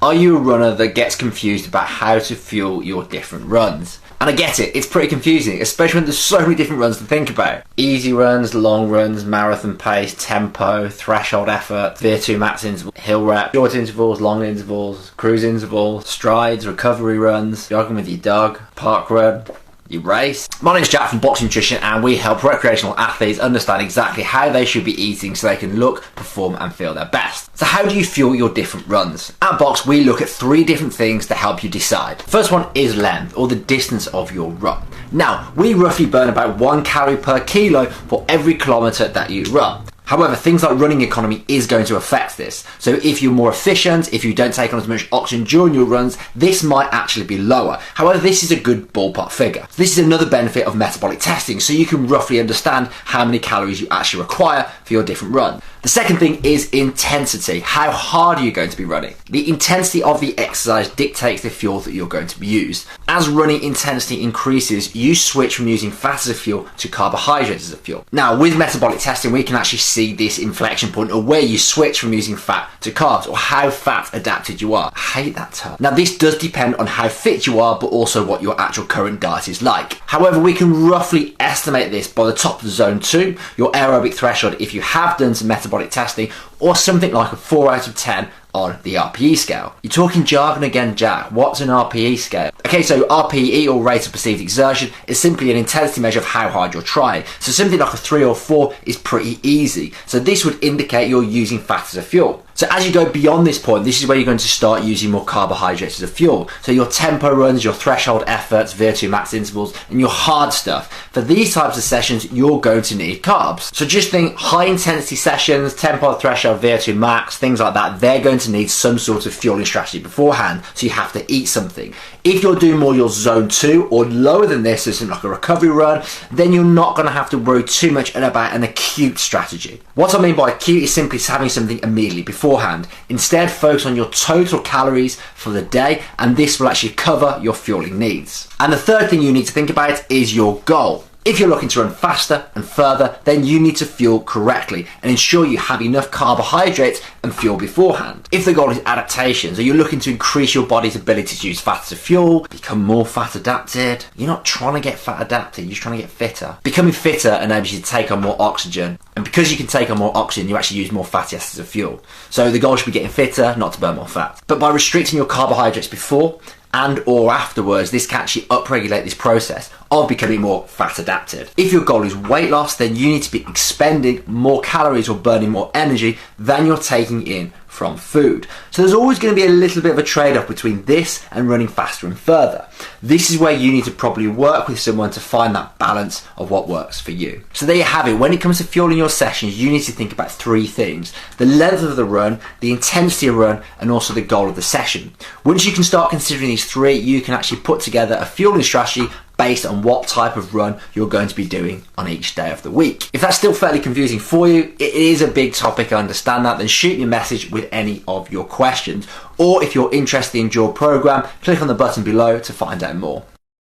Are you a runner that gets confused about how to fuel your different runs? And I get it, it's pretty confusing, especially when there's so many different runs to think about. Easy runs, long runs, marathon pace, tempo, threshold effort, VO2 max interval, hill rep, short intervals, long intervals, cruise intervals, strides, recovery runs, jogging with your dog, park run, you race. My name's Jack from Box Nutrition, and we help recreational athletes understand exactly how they should be eating so they can look, perform and feel their best. So how do you fuel your different runs? At Box, we look at 3 different things to help you decide. First one is length, or the distance of your run. Now, we roughly burn about 1 calorie per kilo for every kilometre that you run. However, things like running economy is going to affect this. So if you're more efficient, if you don't take on as much oxygen during your runs, this might actually be lower. However, this is a good ballpark figure. This is another benefit of metabolic testing, so you can roughly understand how many calories you actually require for your different run. The second thing is intensity. How hard are you going to be running? The intensity of the exercise dictates the fuel that you're going to use. As running intensity increases, you switch from using fat as a fuel to carbohydrates as a fuel. Now, with metabolic testing, we can actually see this inflection point, or where you switch from using fat to carbs, or how fat adapted you are. I hate that term. Now, this does depend on how fit you are, but also what your actual current diet is like. However, we can roughly estimate this by the top of zone 2, your aerobic threshold, if you have done some metabolic testing, or something like a 4 out of 10 on the RPE scale. You're talking jargon again, Jack. What's an RPE scale? Okay, so RPE, or rate of perceived exertion, is simply an intensity measure of how hard you're trying. So something like a 3 or 4 is pretty easy. So this would indicate you're using fat as a fuel. So as you go beyond this point, this is where you're going to start using more carbohydrates as a fuel. So your tempo runs, your threshold efforts, VO2 max intervals, and your hard stuff. For these types of sessions, you're going to need carbs. So just think high intensity sessions, tempo, threshold, VO2 max, things like that, they're going to need some sort of fueling strategy beforehand, so you have to eat something. If you're doing more your zone 2 or lower than this, so something like a recovery run, then you're not going to have to worry too much about an acute strategy. What I mean by acute is simply having something immediately beforehand. Instead, focus on your total calories for the day, and this will actually cover your fueling needs. And the third thing you need to think about is your goal. If you're looking to run faster and further, then you need to fuel correctly and ensure you have enough carbohydrates and fuel beforehand. If the goal is adaptation, so you're looking to increase your body's ability to use fat as a fuel, become more fat adapted, you're not trying to get fat adapted, you're just trying to get fitter. Becoming fitter enables you to take on more oxygen, and because you can take on more oxygen, you actually use more fatty acids as a fuel. So the goal should be getting fitter, not to burn more fat. But by restricting your carbohydrates before and or afterwards, this can actually upregulate this process of becoming more fat adapted. If your goal is weight loss, then you need to be expending more calories or burning more energy than you're taking in from food. So there's always going to be a little bit of a trade-off between this and running faster and further. This is where you need to probably work with someone to find that balance of what works for you. So there you have it. When it comes to fueling your sessions, you need to think about 3 things: the length of the run, the intensity of run, and also the goal of the session. Once you can start considering these 3, you can actually put together a fueling strategy based on what type of run you're going to be doing on each day of the week. If that's still fairly confusing for you, it is a big topic, I understand that, then shoot me a message with any of your questions. Or if you're interested in your program, click on the button below to find out more.